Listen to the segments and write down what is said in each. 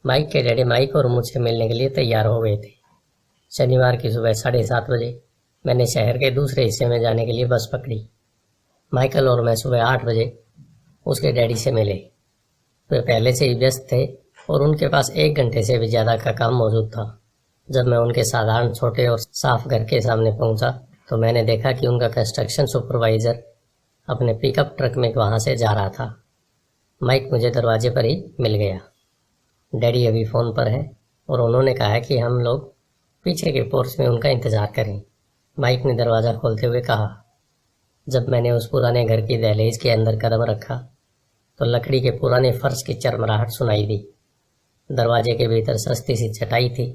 Mic के daddy mic और मुझसे मिलने के लिए तैयार हो गए थे। शनिवार की सुबह 7:30 बजे मैंने शहर के दूसरे हिस्से में जाने के लिए बस पकड़ी। माइकल और मैं सुबह 8 बजे उसके डैडी से मिले। वे पहले से ही व्यस्त थे और उनके पास 1 घंटे से भी ज़्यादा का काम मौजूद था। जब मैं उनके साधारण छोटे और साफ घर के सामने पहुंचा तो मैंने देखा कि उनका कंस्ट्रक्शन सुपरवाइज़र अपने पिकअप ट्रक में वहां से जा रहा था। माइक मुझे दरवाजे पर ही मिल गया। डैडी अभी फ़ोन पर है और उन्होंने कहा कि हम लोग पीछे के पोर्च में उनका इंतज़ार करें। माइक ने दरवाज़ा खोलते हुए कहा। जब मैंने उस पुराने घर की दहलीज के अंदर कदम रखा तो लकड़ी के पुराने फर्श की चरमराहट सुनाई दी। दरवाजे के भीतर सस्ती सी चटाई थी।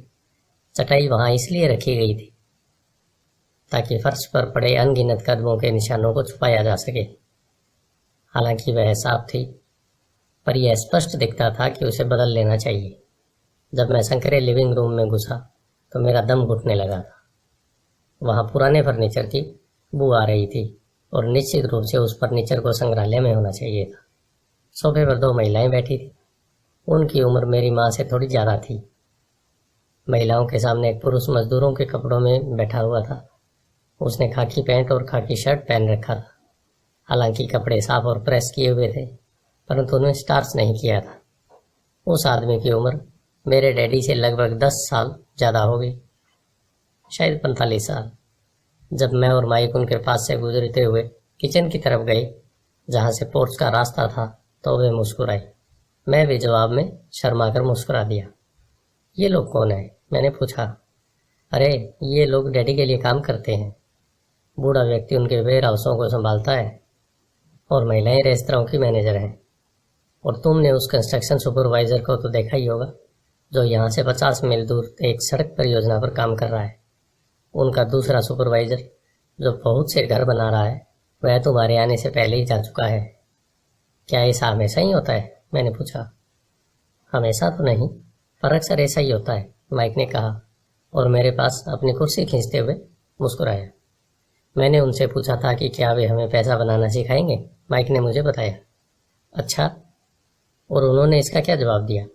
चटाई वहाँ इसलिए रखी गई थी ताकि फर्श पर पड़े अनगिनत कदमों के निशानों को छुपाया जा सके। हालांकि वह साफ थी, पर यह स्पष्ट दिखता था कि उसे बदल लेना चाहिए। जब मैं संकरे लिविंग रूम में घुसा तो मेरा दम घुटने लगा था। वहाँ पुराने फर्नीचर की बू आ रही थी और निश्चित रूप से उस फर्नीचर को संग्रहालय में होना चाहिए था। सोफे पर 2 महिलाएं बैठी थी। उनकी उम्र मेरी माँ से थोड़ी ज़्यादा थी। महिलाओं के सामने एक पुरुष मजदूरों के कपड़ों में बैठा हुआ था। उसने खाकी पैंट और खाकी शर्ट पहन रखा था। हालांकि कपड़े साफ और प्रेस किए हुए थे, परंतु उन्हें स्टार्च नहीं किया था। उस आदमी की उम्र मेरे डैडी से लगभग 10 साल ज़्यादा हो गई, शायद 45 साल। जब मैं और माइक उनके पास से गुजरते हुए किचन की तरफ गए जहाँ से पोर्च का रास्ता था तो वे मुस्कुराए। मैं भी जवाब में शर्मा कर मुस्कुरा दिया। ये लोग कौन है? मैंने पूछा। अरे, ये लोग डैडी के लिए काम करते हैं। बूढ़ा व्यक्ति उनके वेयर हाउसों को संभालता है और महिलाएं रेस्तरां की मैनेजर हैं। और तुमने उस कंस्ट्रक्शन सुपरवाइजर को तो देखा ही होगा जो यहाँ से 50 मील दूर एक सड़क परियोजना पर काम कर रहा है। उनका दूसरा सुपरवाइजर जो बहुत से घर बना रहा है वह तुम्हारे आने से पहले ही जा चुका है। क्या ऐसा हमेशा ही होता है? मैंने पूछा। हमेशा तो नहीं, पर अक्सर ऐसा ही होता है, माइक ने कहा और मेरे पास अपनी कुर्सी खींचते हुए मुस्कुराया। मैंने उनसे पूछा था कि क्या वे हमें पैसा बनाना सिखाएंगे। माइक ने मुझे बताया। अच्छा, और उन्होंने इसका क्या जवाब दिया?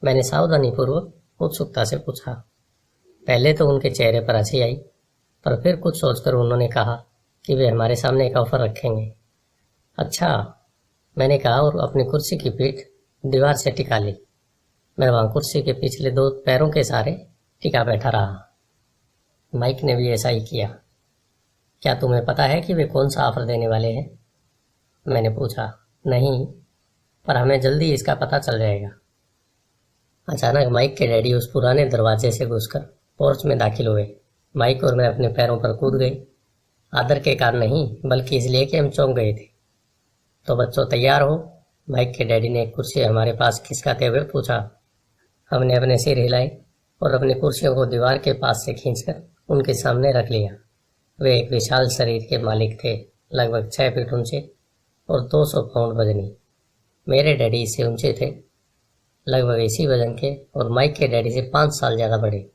मैंने सावधानीपूर्वक उत्सुकता से पूछा। पहले तो उनके चेहरे पर हंसी आई, पर फिर कुछ सोचकर उन्होंने कहा कि वे हमारे सामने एक ऑफर रखेंगे। अच्छा, मैंने कहा और अपनी कुर्सी की पीठ दीवार से टिका ली। मैं वहाँ कुर्सी के पिछले 2 पैरों के सहारे टिका बैठा रहा। माइक ने भी ऐसा ही किया। क्या तुम्हें पता है कि वे कौन सा ऑफर देने वाले हैं? मैंने पूछा। नहीं, पर हमें जल्दी इसका पता चल जाएगा। अचानक माइक के डैडी उस पुराने दरवाजे से घुसकर पोर्च में दाखिल हुए। माइक और मैं अपने पैरों पर कूद गए। आदर के कारण नहीं, बल्कि इसलिए कि हम चौंक गए थे। तो बच्चों, तैयार हो? माइक के डैडी ने एक कुर्सी हमारे पास खिसकाते हुए पूछा। हमने अपने सिर हिलाए और अपनी कुर्सियों को दीवार के पास से खींचकर उनके सामने रख लिया। वे एक विशाल शरीर के मालिक थे, लगभग 6 फीट ऊंचे और 200 पाउंड वजनी। मेरे डैडी इससे ऊंचे थे, लगभग इसी वजन के, और माइक के डैडी से 5 साल ज़्यादा बड़े।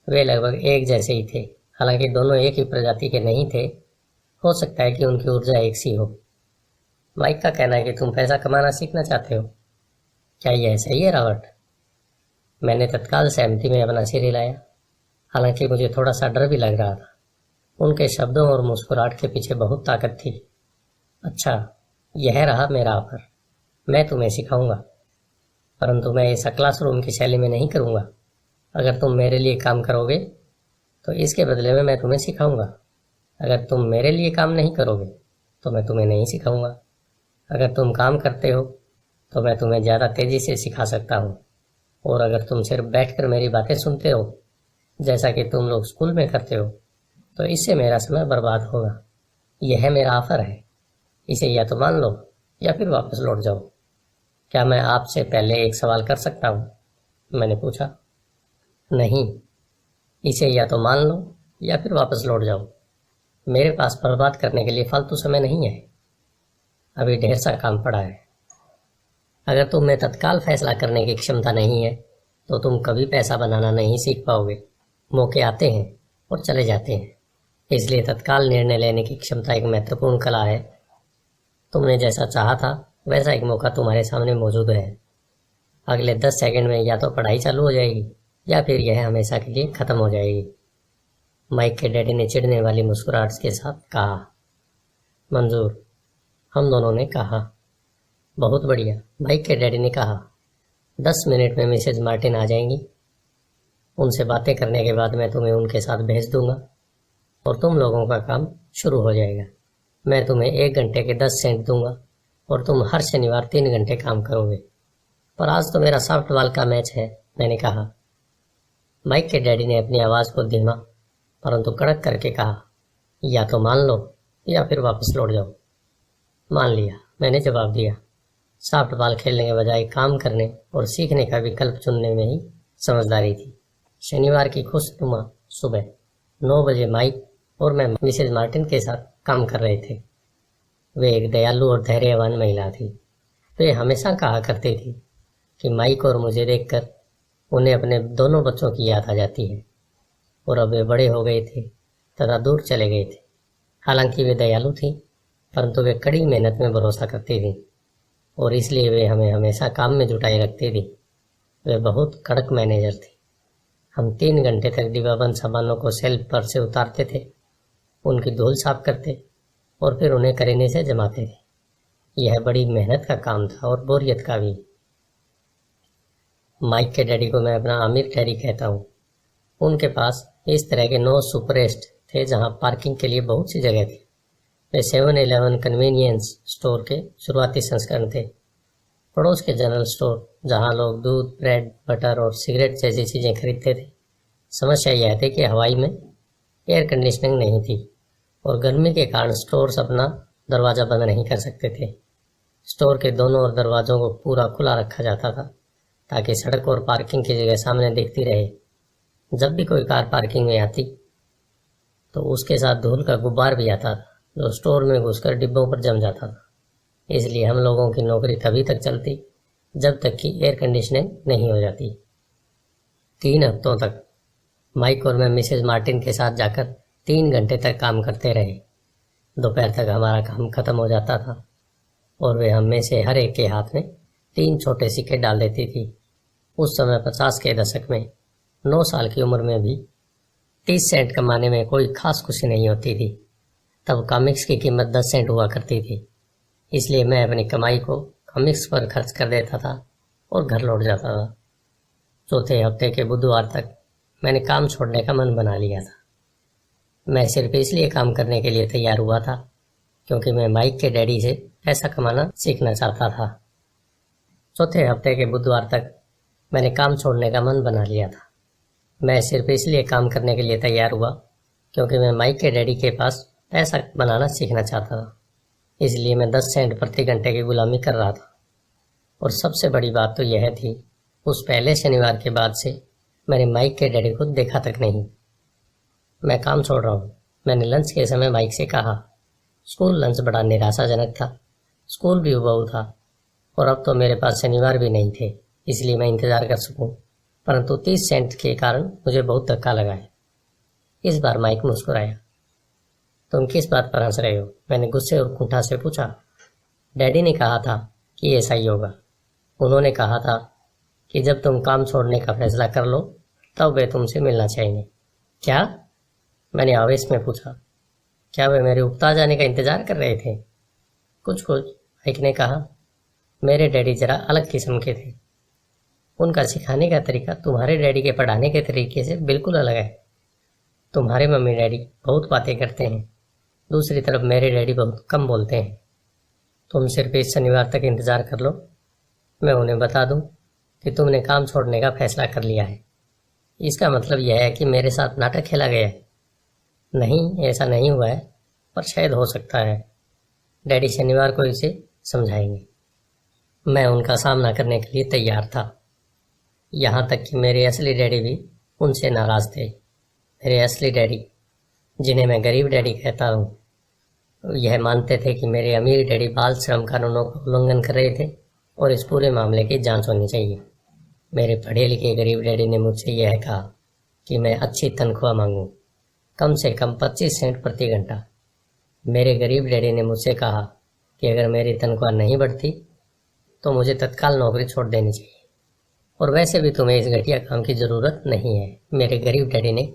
वे लगभग एक जैसे ही थे, हालांकि दोनों एक ही प्रजाति के नहीं थे। हो सकता है कि उनकी ऊर्जा एक सी हो। माइक का कहना है कि तुम पैसा कमाना सीखना चाहते हो। क्या यह सही है रॉबर्ट? मैंने तत्काल सहमति में अपना सिर हिलाया। हालांकि मुझे थोड़ा सा डर भी लग रहा था। उनके शब्दों और मुस्कुराहट के पीछे बहुत ताकत थी। अच्छा, यह रहा मेरा ऑफर। मैं तुम्हें सिखाऊंगा, परंतु मैं ऐसा क्लासरूम की शैली में नहीं करूंगा। अगर तुम मेरे लिए काम करोगे तो इसके बदले में मैं तुम्हें सिखाऊंगा। अगर तुम मेरे लिए काम नहीं करोगे तो मैं तुम्हें नहीं सिखाऊंगा। अगर तुम काम करते हो तो मैं तुम्हें ज़्यादा तेज़ी से सिखा सकता हूँ, और अगर तुम सिर्फ बैठकर मेरी बातें सुनते हो जैसा कि तुम लोग स्कूल में करते हो तो इससे मेरा समय बर्बाद होगा। यह मेरा ऑफर है। इसे या तो मान लो या फिर वापस लौट जाओ। क्या मैं आपसे पहले एक सवाल कर सकता हूँ? मैंने पूछा। नहीं, इसे या तो मान लो या फिर वापस लौट जाओ। मेरे पास बर्बाद करने के लिए फालतू समय नहीं है। अभी ढेर सा काम पड़ा है। अगर तुम में तत्काल फैसला करने की क्षमता नहीं है तो तुम कभी पैसा बनाना नहीं सीख पाओगे। मौके आते हैं और चले जाते हैं, इसलिए तत्काल निर्णय लेने की क्षमता एक महत्वपूर्ण कला है। तुमने जैसा चाहा था वैसा एक मौका तुम्हारे सामने मौजूद है। अगले 10 सेकंड में या तो पढ़ाई चालू हो जाएगी या फिर यह हमेशा के लिए ख़त्म हो जाएगी। माइक के डैडी ने चिढ़ने वाली मुस्कुराहट के साथ कहा। मंजूर, हम दोनों ने कहा। बहुत बढ़िया, माइक के डैडी ने कहा। 10 मिनट में मिसेज मार्टिन आ जाएंगी। उनसे बातें करने के बाद मैं तुम्हें उनके साथ भेज दूंगा और तुम लोगों का काम शुरू हो जाएगा। मैं तुम्हें 1 घंटे के 10 सेंट दूंगा और तुम हर शनिवार 3 घंटे काम करोगे। पर आज तो मेरा सॉफ्टबॉल का मैच है, मैंने कहा। माइक के डैडी ने अपनी आवाज़ को धीमा परंतु कड़क करके कहा, या तो मान लो या फिर वापस लौट जाओ। मान लिया, मैंने जवाब दिया। सॉफ्टबॉल खेलने के बजाय काम करने और सीखने का विकल्प चुनने में ही समझदारी थी। शनिवार की खुशनुमा सुबह 9 बजे माइक और मैं मिसेज मार्टिन के साथ काम कर रहे थे। वे एक दयालु और धैर्यवान महिला थी। वे हमेशा कहा करती थी कि माइक और मुझे देखकर उन्हें अपने दोनों बच्चों की याद आ जाती है और अब वे बड़े हो गए थे तथा दूर चले गए थे। हालांकि वे दयालु थी परंतु वे कड़ी मेहनत में भरोसा करती थी और इसलिए वे हमें हमेशा काम में जुटाए रखती थी। वे बहुत कड़क मैनेजर थे। हम 3 घंटे तक डिब्बाबंद सामानों को सेल्फ पर से उतारते थे, उनकी धूल साफ करते और फिर उन्हें करीने से जमाते थे। यह बड़ी मेहनत का काम था और बोरियत का भी। माइक के डैडी को मैं अपना आमिर डैडी कहता हूँ। उनके पास इस तरह के 9 सुपरेस्ट थे जहाँ पार्किंग के लिए बहुत सी जगह थी। वे 7-Eleven कन्वीनियंस स्टोर के शुरुआती संस्करण थे। पड़ोस के जनरल स्टोर जहाँ लोग दूध, ब्रेड, बटर और सिगरेट जैसी चीज़ें खरीदते थे। समस्या यह थी कि हवाई में एयर कंडीशनिंग नहीं थी और गर्मी के कारण स्टोर्स अपना दरवाज़ा बंद नहीं कर सकते थे। स्टोर के दोनों ओर दरवाज़ों को पूरा खुला रखा जाता था ताकि सड़क और पार्किंग की जगह सामने दिखती रहे। जब भी कोई कार पार्किंग में आती तो उसके साथ धूल का गुब्बार भी आता था जो स्टोर में घुसकर डिब्बों पर जम जाता था। इसलिए हम लोगों की नौकरी तभी तक चलती जब तक कि एयर कंडीशनिंग नहीं हो जाती। 3 हफ्तों तक माइक और मैं मिसेज मार्टिन के साथ जाकर 3 घंटे तक काम करते रहे। दोपहर तक हमारा काम खत्म हो जाता था और वे हम में से हर एक के हाथ में 3 छोटे सिक्के डाल देती थी। उस समय 50 के दशक में 9 साल की उम्र में भी 30 सेंट कमाने में कोई खास खुशी नहीं होती थी। तब कॉमिक्स की कीमत 10 सेंट हुआ करती थी, इसलिए मैं अपनी कमाई को कॉमिक्स पर खर्च कर देता था और घर लौट जाता था। चौथे हफ्ते के बुधवार तक मैंने काम छोड़ने का मन बना लिया था। मैं सिर्फ इसलिए काम करने के लिए तैयार हुआ था क्योंकि मैं माइक के डैडी से पैसा कमाना सीखना चाहता था। चौथे हफ्ते के बुधवार तक मैंने काम छोड़ने का मन बना लिया था। मैं सिर्फ इसलिए काम करने के लिए तैयार हुआ क्योंकि मैं माइक के डैडी के पास पैसा बनाना सीखना चाहता था। इसलिए मैं 10 सेंट प्रति घंटे की गुलामी कर रहा था। और सबसे बड़ी बात तो यह थी, उस पहले शनिवार के बाद से मैंने माइक के डैडी को देखा तक नहीं। मैं काम छोड़ रहा हूँ, मैंने लंच के समय माइक से कहा। स्कूल लंच बड़ा निराशाजनक था। स्कूल भी उबाऊ था और अब तो मेरे पास शनिवार भी नहीं थे, इसलिए मैं इंतज़ार कर सकूं। परंतु 30 सेंट के कारण मुझे बहुत धक्का लगा है। इस बार माइक मुस्कुराया। तुम किस बात पर हंस रहे हो? मैंने गुस्से और कुंठा से पूछा। डैडी ने कहा था कि ऐसा ही होगा। उन्होंने कहा था कि जब तुम काम छोड़ने का फैसला कर लो तब वे तुमसे मिलना चाहेंगे। क्या? मैंने आवेश में पूछा। क्या वे मेरे उकता जाने का इंतजार कर रहे थे? कुछ माइक ने कहा। मेरे डैडी जरा अलग किस्म के थे। उनका सिखाने का तरीका तुम्हारे डैडी के पढ़ाने के तरीके से बिल्कुल अलग है। तुम्हारे मम्मी डैडी बहुत बातें करते हैं, दूसरी तरफ मेरे डैडी बहुत कम बोलते हैं। तुम सिर्फ इस शनिवार तक इंतज़ार कर लो, मैं उन्हें बता दूं कि तुमने काम छोड़ने का फैसला कर लिया है। इसका मतलब यह है कि मेरे साथ नाटक खेला गया है। नहीं, ऐसा नहीं हुआ है, पर शायद हो सकता है। डैडी शनिवार को इसे समझाएंगे। मैं उनका सामना करने के लिए तैयार था, यहाँ तक कि मेरे असली डैडी भी उनसे नाराज़ थे। मेरे असली डैडी, जिन्हें मैं गरीब डैडी कहता हूँ, यह मानते थे कि मेरे अमीर डैडी बाल श्रम कानूनों का उल्लंघन कर रहे थे और इस पूरे मामले की जांच होनी चाहिए। मेरे पढ़े लिखे गरीब डैडी ने मुझसे यह कहा कि मैं अच्छी तनख्वाह मांगूं, कम से कम 25 सेंट प्रति घंटा। मेरे गरीब डैडी ने मुझसे कहा कि अगर मेरी तनख्वाह नहीं बढ़ती तो मुझे तत्काल नौकरी छोड़ देनी चाहिए। और वैसे भी तुम्हें इस घटिया काम की ज़रूरत नहीं है, मेरे गरीब डैडी ने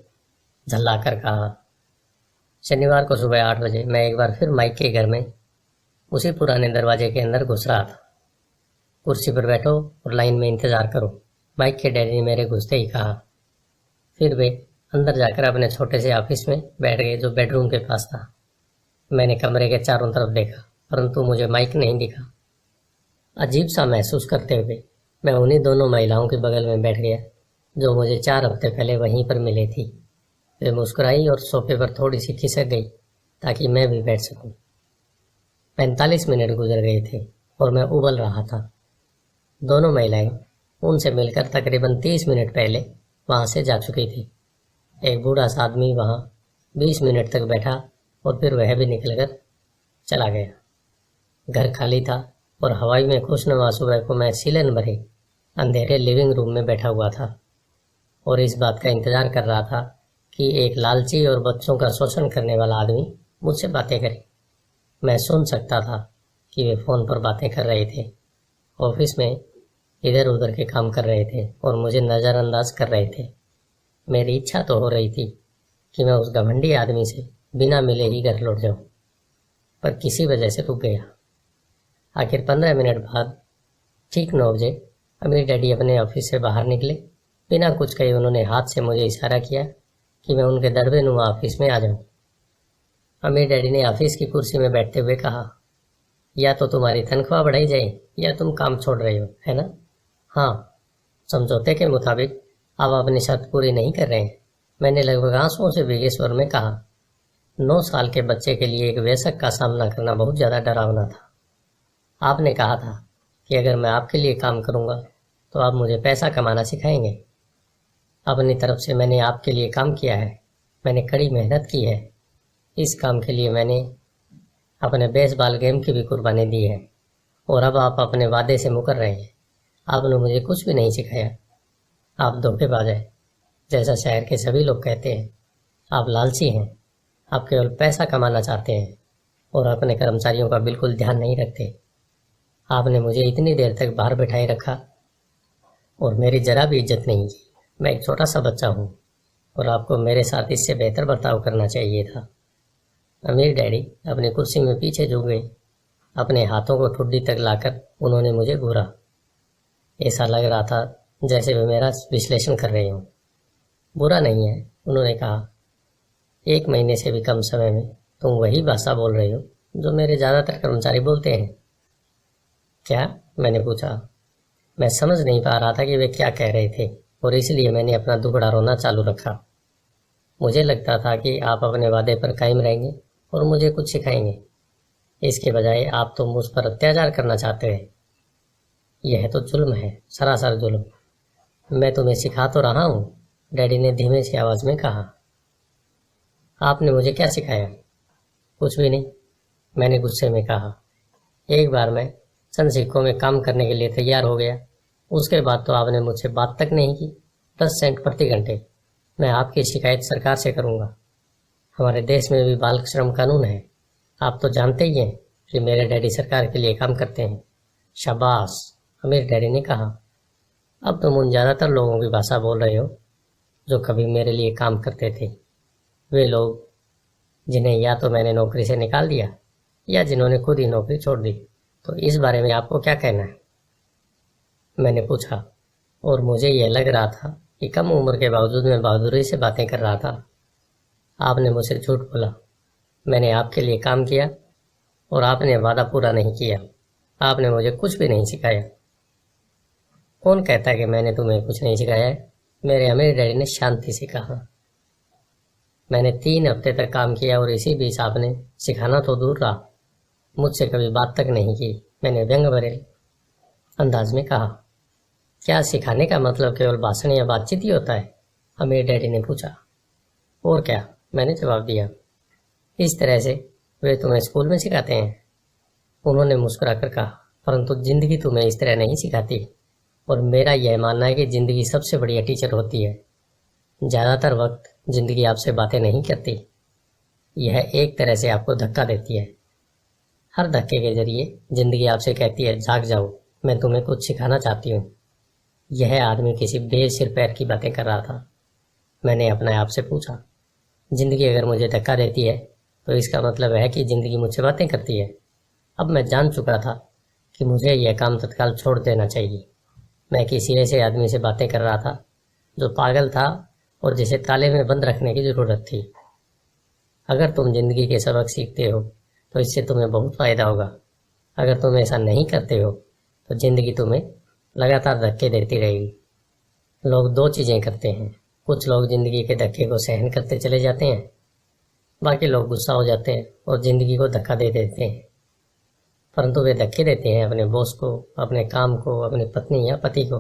झल्लाकर कहा। शनिवार को सुबह 8 बजे मैं एक बार फिर माइक के घर में उसी पुराने दरवाजे के अंदर घुस रहा था। कुर्सी पर बैठो और लाइन में इंतज़ार करो, माइक के डैडी ने मेरे घुसते ही कहा। फिर वे अंदर जाकर अपने छोटे से ऑफिस में बैठ गए जो बेडरूम के पास था। मैंने कमरे के चारों तरफ देखा, परंतु मुझे माइक नहीं दिखा। अजीब सा महसूस करते हुए मैं उन्हीं दोनों महिलाओं के बगल में बैठ गया जो मुझे 4 हफ्ते पहले वहीं पर मिली थी। वे मुस्कुराई और सोफे पर थोड़ी सी खिसक गई ताकि मैं भी बैठ सकूं। 45 मिनट गुजर गए थे और मैं उबल रहा था। दोनों महिलाएं उनसे मिलकर तकरीबन 30 मिनट पहले वहां से जा चुकी थी। एक बूढ़ा सा आदमी वहां 20 मिनट तक बैठा और फिर वह भी निकलकर चला गया। घर खाली था और हवाई में खुशनुमा सुबह को मैं सीलन भरे अंधेरे लिविंग रूम में बैठा हुआ था और इस बात का इंतजार कर रहा था कि एक लालची और बच्चों का शोषण करने वाला आदमी मुझसे बातें करे। मैं सुन सकता था कि वे फ़ोन पर बातें कर रहे थे, ऑफिस में इधर उधर के काम कर रहे थे और मुझे नज़रअंदाज कर रहे थे। मेरी इच्छा तो हो रही थी कि मैं उस घमंडी आदमी से बिना मिले ही घर लौट जाऊं, पर किसी वजह से रुक गया। आखिर 15 मिनट बाद ठीक 9 बजे अमीर डैडी अपने ऑफिस से बाहर निकले। बिना कुछ कहे उन्होंने हाथ से मुझे इशारा किया कि मैं उनके दरबे नुमा ऑफिस में आ जाऊं। अमीर डैडी ने ऑफिस की कुर्सी में बैठते हुए कहा, या तो तुम्हारी तनख्वाह बढ़ाई जाए या तुम काम छोड़ रहे हो, है ना? हाँ, समझौते के मुताबिक आप अपनी शर्त पूरी नहीं कर रहे हैं, मैंने लगभग आंसुओं से भीगे स्वर में कहा। 9 साल के बच्चे के लिए एक वयस्क का सामना करना बहुत ज़्यादा डरावना था। आपने कहा था कि अगर मैं आपके लिए काम करूंगा तो आप मुझे पैसा कमाना सिखाएंगे। अपनी तरफ से मैंने आपके लिए काम किया है, मैंने कड़ी मेहनत की है। इस काम के लिए मैंने अपने बेसबॉल गेम की भी कुर्बानी दी है और अब आप अपने वादे से मुकर रहे हैं। आपने मुझे कुछ भी नहीं सिखाया। आप धोखेबाज हैं, जैसा शहर के सभी लोग कहते हैं। आप लालची हैं, आप केवल पैसा कमाना चाहते हैं और अपने कर्मचारियों का बिल्कुल ध्यान नहीं रखते। आपने मुझे इतनी देर तक बाहर बैठाए रखा और मेरी जरा भी इज्जत नहीं की। मैं एक छोटा सा बच्चा हूँ और आपको मेरे साथ इससे बेहतर बर्ताव करना चाहिए था। अमीर डैडी अपनी कुर्सी में पीछे झुक गए। अपने हाथों को ठुड्डी तक लाकर उन्होंने मुझे घूरा। ऐसा लग रहा था जैसे वे मेरा विश्लेषण कर रहे हों। बुरा नहीं है, उन्होंने कहा। 1 महीने से भी कम समय में तुम वही भाषा बोल रहे हो जो मेरे ज़्यादातर कर्मचारी बोलते हैं। क्या? मैंने पूछा। मैं समझ नहीं पा रहा था कि वे क्या कह रहे थे और इसलिए मैंने अपना दुखड़ा रोना चालू रखा। मुझे लगता था कि आप अपने वादे पर कायम रहेंगे और मुझे कुछ सिखाएंगे। इसके बजाय आप तो मुझ पर अत्याचार करना चाहते हैं। यह तो जुल्म है, सरासर जुल्म। मैं तुम्हें सिखा तो रहा हूँ, डैडी ने धीमे सी आवाज़ में कहा। आपने मुझे क्या सिखाया? कुछ भी नहीं, मैंने गुस्से में कहा। एक बार मैं चंद सिक्कों में काम करने के लिए तैयार हो गया, उसके बाद तो आपने मुझसे बात तक नहीं की। 10 सेंट प्रति घंटे। मैं आपकी शिकायत सरकार से करूँगा। हमारे देश में भी बाल श्रम कानून है। आप तो जानते ही हैं कि मेरे डैडी सरकार के लिए काम करते हैं। शाबाश, अमीर डैडी ने कहा। अब तुम उन ज़्यादातर लोगों की भाषा बोल रहे हो जो कभी मेरे लिए काम करते थे। वे लोग जिन्हें या तो मैंने नौकरी से निकाल दिया या जिन्होंने खुद ही नौकरी छोड़ दी। तो इस बारे में आपको क्या कहना है? मैंने पूछा और मुझे यह लग रहा था कि कम उम्र के बावजूद मैं बहादुरी से बातें कर रहा था। आपने मुझसे झूठ बोला। मैंने आपके लिए काम किया और आपने वादा पूरा नहीं किया। आपने मुझे कुछ भी नहीं सिखाया। कौन कहता है कि मैंने तुम्हें कुछ नहीं सिखाया है? मेरे अमीर डैडी ने शांति से कहा। मैंने 3 हफ्ते तक काम किया और इसी बीच आपने सिखाना तो दूर रहा, मुझसे कभी बात तक नहीं की। मैंने व्यंग भरे अंदाज में कहा। क्या सिखाने का मतलब केवल भाषण या बातचीत ही होता है? अमीर डैडी ने पूछा। और क्या, मैंने जवाब दिया। इस तरह से वे तुम्हें स्कूल में सिखाते हैं? उन्होंने मुस्कुराकर कहा। परंतु जिंदगी तुम्हें इस तरह नहीं सिखाती और मेरा यह मानना है कि जिंदगी सबसे बढ़िया टीचर होती है। ज़्यादातर वक्त जिंदगी आपसे बातें नहीं करती, यह एक तरह से आपको धक्का देती है। हर धक्के के जरिए जिंदगी आपसे कहती है, जाग जाओ, मैं तुम्हें कुछ सिखाना चाहती हूँ। यह आदमी किसी बेसिर पैर की बातें कर रहा था। मैंने अपने आप से पूछा, जिंदगी अगर मुझे धक्का देती है तो इसका मतलब है कि जिंदगी मुझसे बातें करती है। अब मैं जान चुका था कि मुझे यह काम तत्काल छोड़ देना चाहिए। मैं किसी ऐसे आदमी से बातें कर रहा था जो पागल था और जिसे ताले में बंद रखने की ज़रूरत थी। अगर तुम जिंदगी के सबक सीखते हो तो इससे तुम्हें बहुत फ़ायदा होगा। अगर तुम ऐसा नहीं करते हो तो जिंदगी तुम्हें लगातार धक्के देती रहेगी। लोग दो चीज़ें करते हैं, कुछ लोग जिंदगी के धक्के को सहन करते चले जाते हैं, बाकी लोग गुस्सा हो जाते हैं और जिंदगी को धक्का दे देते हैं। परंतु वे धक्के देते हैं अपने बॉस को, अपने काम को, अपनी पत्नी या पति को।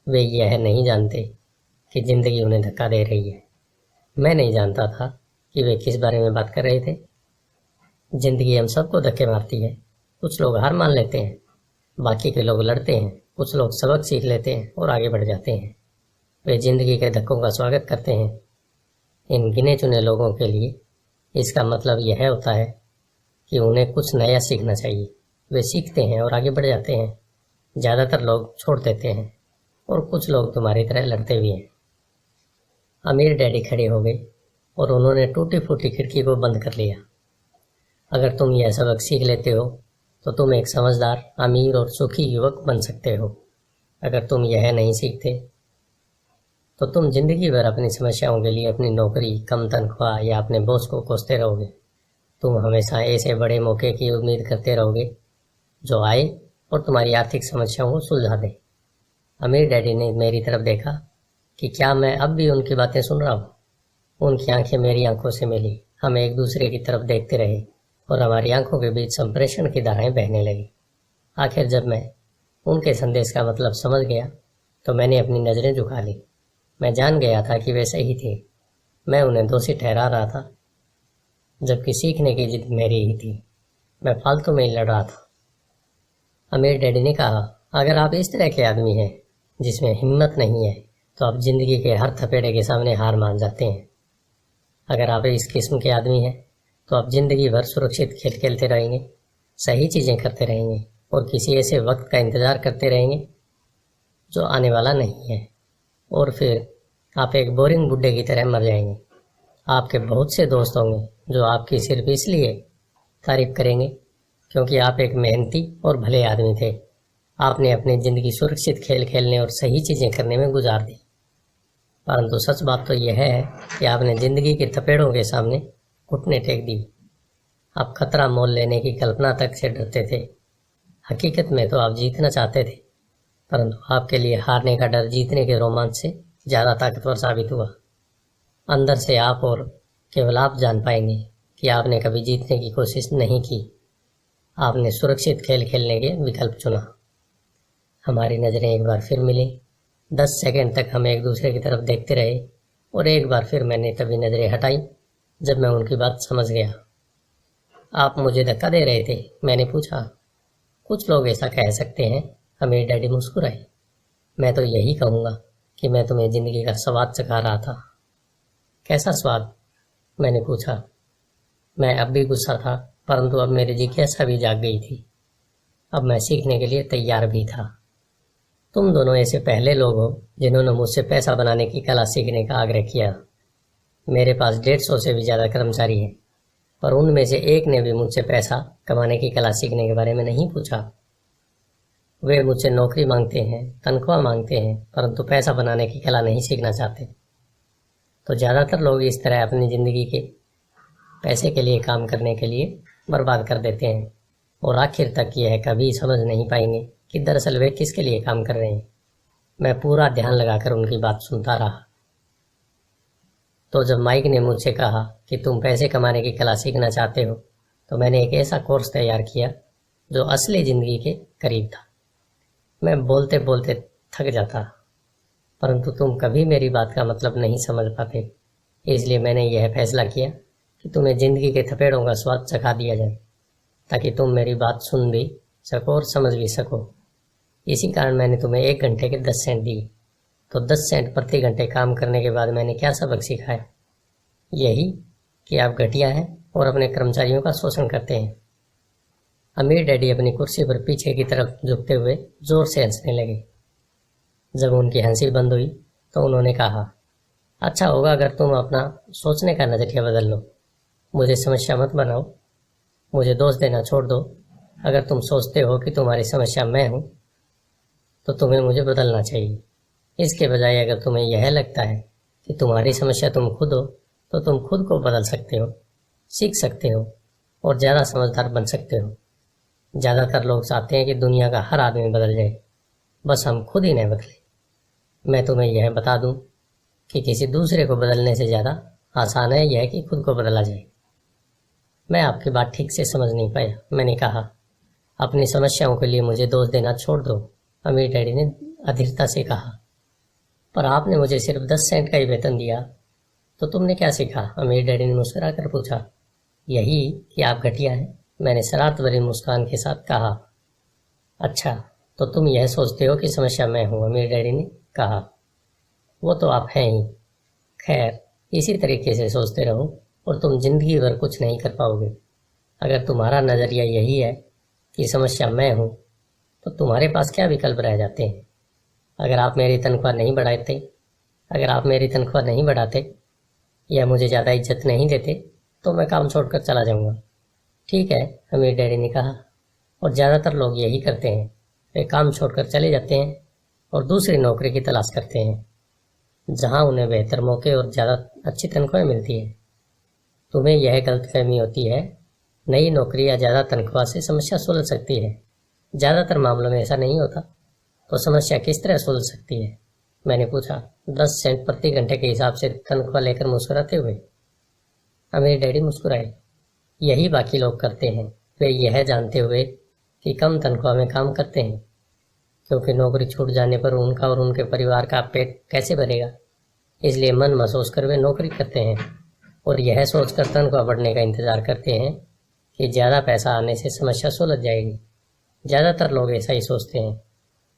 वे यह नहीं जानते कि जिंदगी उन्हें धक्का दे रही है। मैं नहीं जानता था कि वे किस बारे में बात कर रहे थे। जिंदगी हम सबको धक्के मारती है। कुछ लोग हार मान लेते हैं, बाकी के लोग लड़ते हैं, कुछ लोग सबक सीख लेते हैं और आगे बढ़ जाते हैं। वे जिंदगी के धक्कों का स्वागत करते हैं। इन गिने चुने लोगों के लिए इसका मतलब यह होता है कि उन्हें कुछ नया सीखना चाहिए। वे सीखते हैं और आगे बढ़ जाते हैं। ज़्यादातर लोग छोड़ देते हैं और कुछ लोग तुम्हारी तरह लड़ते भी हैं। अमीर डैडी खड़े हो गए और उन्होंने टूटी फूटी खिड़की को बंद कर लिया। अगर तुम यह सबक सीख लेते हो तो तुम एक समझदार, अमीर और सुखी युवक बन सकते हो। अगर तुम यह नहीं सीखते तो तुम जिंदगी भर अपनी समस्याओं के लिए अपनी नौकरी, कम तनख्वाह या अपने बॉस को कोसते रहोगे। तुम हमेशा ऐसे बड़े मौके की उम्मीद करते रहोगे जो आए और तुम्हारी आर्थिक समस्याओं को सुलझा दे। अमीर डैडी ने मेरी तरफ देखा कि क्या मैं अब भी उनकी बातें सुन रहा हूँ। उनकी आंखें मेरी आंखों से मिली। हम एक दूसरे की तरफ देखते रहे और हमारी आंखों के बीच संप्रेषण की धाराएं बहने लगी। आखिर जब मैं उनके संदेश का मतलब समझ गया तो मैंने अपनी नज़रें झुका ली। मैं जान गया था कि वे सही थे। मैं उन्हें दोषी ठहरा रहा था, जबकि सीखने की जिद मेरी ही थी। मैं फालतू में ही लड़ रहा था। अमीर डैडी ने कहा, अगर आप इस तरह के आदमी हैं जिसमें हिम्मत नहीं है तो आप जिंदगी के हर थपेड़े के सामने हार मान जाते हैं। अगर आप इस किस्म के आदमी हैं तो आप जिंदगी भर सुरक्षित खेल खेलते रहेंगे, सही चीज़ें करते रहेंगे और किसी ऐसे वक्त का इंतज़ार करते रहेंगे जो आने वाला नहीं है, और फिर आप एक बोरिंग बुड्ढे की तरह मर जाएंगे। आपके बहुत से दोस्त होंगे जो आपकी सिर्फ इसलिए तारीफ करेंगे क्योंकि आप एक मेहनती और भले आदमी थे। आपने अपनी ज़िंदगी सुरक्षित खेल खेलने और सही चीज़ें करने में गुजार दी। परंतु सच बात तो यह है कि आपने ज़िंदगी के थपेड़ों के सामने घुटने टेक दी। आप खतरा मोल लेने की कल्पना तक से डरते थे। हकीकत में तो आप जीतना चाहते थे, परंतु आपके लिए हारने का डर जीतने के रोमांच से ज़्यादा ताकतवर साबित हुआ। अंदर से आप और केवल आप जान पाएंगे कि आपने कभी जीतने की कोशिश नहीं की। आपने सुरक्षित खेल खेलने के विकल्प चुना। हमारी नज़रें एक बार फिर मिली। 10 सेकंड तक हम एक दूसरे की तरफ देखते रहे और एक बार फिर मैंने तभी नज़रें हटाई जब मैं उनकी बात समझ गया। आप मुझे धक्का दे रहे थे? मैंने पूछा। कुछ लोग ऐसा कह सकते हैं, अमीर डैडी मुस्कुराए। मैं तो यही कहूँगा कि मैं तुम्हें ज़िंदगी का स्वाद चखा रहा था। कैसा स्वाद? मैंने पूछा। मैं अब भी गुस्सा था, परंतु अब मेरी जिज्ञासा भी जाग गई थी। अब मैं सीखने के लिए तैयार भी था। तुम दोनों ऐसे पहले लोग हो जिन्होंने मुझसे पैसा बनाने की कला सीखने का आग्रह किया। मेरे पास 150 से भी ज़्यादा कर्मचारी हैं, पर उनमें से एक ने भी मुझसे पैसा कमाने की कला सीखने के बारे में नहीं पूछा। वे मुझसे नौकरी मांगते हैं, तनख्वाह मांगते हैं, परंतु पैसा बनाने की कला नहीं सीखना चाहते। तो ज़्यादातर लोग इस तरह अपनी ज़िंदगी के पैसे के लिए काम करने के लिए बर्बाद कर देते हैं और आखिर तक यह कभी समझ नहीं पाएंगे कि दरअसल वे किसके लिए काम कर रहे हैं। मैं पूरा ध्यान लगाकर उनकी बात सुनता रहा। तो जब माइक ने मुझसे कहा कि तुम पैसे कमाने की कला सीखना चाहते हो, तो मैंने एक ऐसा कोर्स तैयार किया जो असली ज़िंदगी के करीब था। मैं बोलते बोलते थक जाता, परंतु तुम कभी मेरी बात का मतलब नहीं समझ पाते। इसलिए मैंने यह फैसला किया कि तुम्हें ज़िंदगी के थपेड़ों का स्वाद चखा दिया जाए, ताकि तुम मेरी बात सुन भी सको और समझ भी सको। इसी कारण मैंने तुम्हें 1 घंटे के 10 सेंट दिए। तो 10 सेंट प्रति घंटे काम करने के बाद मैंने क्या सबक सीखा है? यही कि आप घटिया हैं और अपने कर्मचारियों का शोषण करते हैं। अमीर डैडी अपनी कुर्सी पर पीछे की तरफ झुकते हुए जोर से हंसने लगे। जब उनकी हंसी बंद हुई तो उन्होंने कहा, अच्छा होगा अगर तुम अपना सोचने का नज़रिया बदल लो। मुझे समस्या मत बनाओ, मुझे दोष देना छोड़ दो। अगर तुम सोचते हो कि तुम्हारी समस्या मैं हूँ तो तुम्हें मुझे बदलना चाहिए। इसके बजाय अगर तुम्हें यह लगता है कि तुम्हारी समस्या तुम खुद हो तो तुम खुद को बदल सकते हो, सीख सकते हो और ज़्यादा समझदार बन सकते हो। ज़्यादातर लोग चाहते हैं कि दुनिया का हर आदमी बदल जाए, बस हम खुद ही नहीं बदले। मैं तुम्हें यह बता दूं कि किसी दूसरे को बदलने से ज़्यादा आसान है यह कि खुद को बदला जाए। मैं आपकी बात ठीक से समझ नहीं पाया। मैंने कहा, अपनी समस्याओं के लिए मुझे दोष देना छोड़ दो, अमीर डैडी ने अधीरता से कहा। पर आपने मुझे सिर्फ 10 सेंट का ही वेतन दिया, तो तुमने क्या सीखा? अमीर डैडी ने मुस्कुरा कर पूछा। यही कि आप घटिया हैं, मैंने शरारत भरी मुस्कान के साथ कहा। अच्छा, तो तुम यह सोचते हो कि समस्या मैं हूँ? अमीर डैडी ने कहा। वो तो आप हैं ही। खैर, इसी तरीके से सोचते रहो और तुम जिंदगी भर कुछ नहीं कर पाओगे। अगर तुम्हारा नज़रिया यही है कि समस्या मैं हूँ तो तुम्हारे पास क्या विकल्प रह जाते हैं? अगर आप मेरी तनख्वाह नहीं बढ़ाते या मुझे ज़्यादा इज्जत नहीं देते तो मैं काम छोड़कर चला जाऊँगा। ठीक है, अमीर डैडी ने कहा, और ज़्यादातर लोग यही करते हैं। वे काम छोड़कर चले जाते हैं और दूसरी नौकरी की तलाश करते हैं जहां उन्हें बेहतर मौके और ज़्यादा अच्छी तनख्वाह मिलती है। तुम्हें यह गलतफहमी होती है नई नौकरी या ज़्यादा तनख्वाह से समस्या सुलझ सकती है। ज़्यादातर मामलों में ऐसा नहीं होता। तो समस्या किस तरह सुलझ सकती है? मैंने पूछा, 10 सेंट प्रति घंटे के हिसाब से तनख्वाह लेकर मुस्कुराते हुए। अमीर डैडी मुस्कुराए। यही बाकी लोग करते हैं। वे यह जानते हुए कि कम तनख्वाह में काम करते हैं क्योंकि नौकरी छूट जाने पर उनका और उनके परिवार का पेट कैसे भरेगा, इसलिए मन महसूस कर वे नौकरी करते हैं और यह सोचकर तनख्वाह बढ़ने का इंतजार करते हैं कि ज़्यादा पैसा आने से समस्या सुलझ जाएगी। ज़्यादातर लोग ऐसा ही सोचते हैं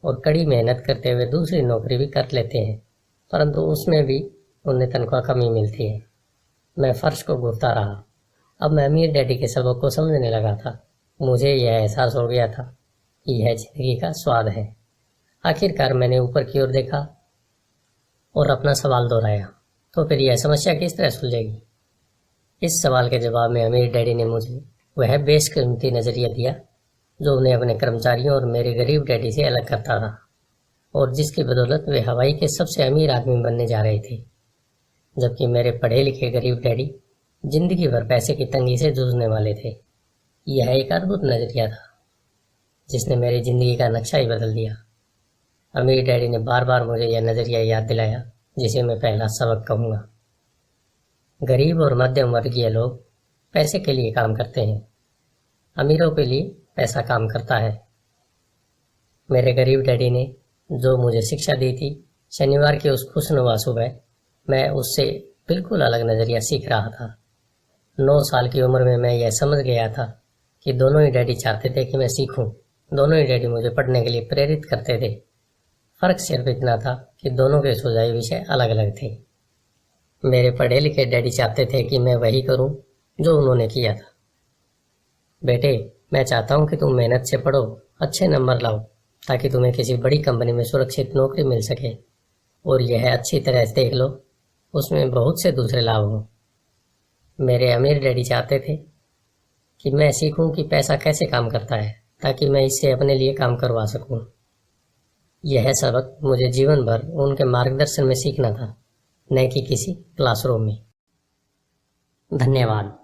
और कड़ी मेहनत करते हुए दूसरी नौकरी भी कर लेते हैं, परंतु उसमें भी उन्हें तनख्वाह कम ही मिलती है। मैं फर्श को घूरता रहा। अब मैं अमीर डैडी के सबक को समझने लगा था। मुझे यह एहसास हो गया था कि यह जिंदगी का स्वाद है। आखिरकार मैंने ऊपर की ओर देखा और अपना सवाल दोहराया, तो फिर यह समस्या किस तरह सुलझेगी? इस सवाल के जवाब में अमीर डैडी ने मुझे वह बेशकीमती नज़रिया दिया जो उन्हें अपने कर्मचारियों और मेरे गरीब डैडी से अलग करता था और जिसकी बदौलत वे हवाई के सबसे अमीर आदमी बनने जा रहे थे, जबकि मेरे पढ़े लिखे गरीब डैडी जिंदगी भर पैसे की तंगी से जूझने वाले थे। यह एक अद्भुत नज़रिया था जिसने मेरी जिंदगी का नक्शा ही बदल दिया। अमीर डैडी ने बार बार मुझे यह नज़रिया याद दिलाया जिसे मैं पहला सबक कहूँगा। गरीब और मध्यम वर्गीय लोग पैसे के लिए काम करते हैं, अमीरों के लिए पैसा काम करता है। मेरे गरीब डैडी ने जो मुझे शिक्षा दी थी, शनिवार की उस खुशनुमा सुबह मैं उससे बिल्कुल अलग नज़रिया सीख रहा था। 9 साल की उम्र में मैं यह समझ गया था कि दोनों ही डैडी चाहते थे कि मैं सीखूं। दोनों ही डैडी मुझे पढ़ने के लिए प्रेरित करते थे। फर्क सिर्फ इतना था कि दोनों के सुझाए विषय अलग अलग थे। मेरे पढ़े लिखे डैडी चाहते थे कि मैं वही करूं जो उन्होंने किया था। बेटे, मैं चाहता हूं कि तुम मेहनत से पढ़ो, अच्छे नंबर लाओ, ताकि तुम्हें किसी बड़ी कंपनी में सुरक्षित नौकरी मिल सके, और यह अच्छी तरह से देख लो, उसमें बहुत से दूसरे लाभ हों। मेरे अमीर डैडी चाहते थे कि मैं सीखूं कि पैसा कैसे काम करता है, ताकि मैं इससे अपने लिए काम करवा सकूं। यह सबक मुझे जीवन भर उनके मार्गदर्शन में सीखना था, न कि किसी क्लासरूम में। धन्यवाद।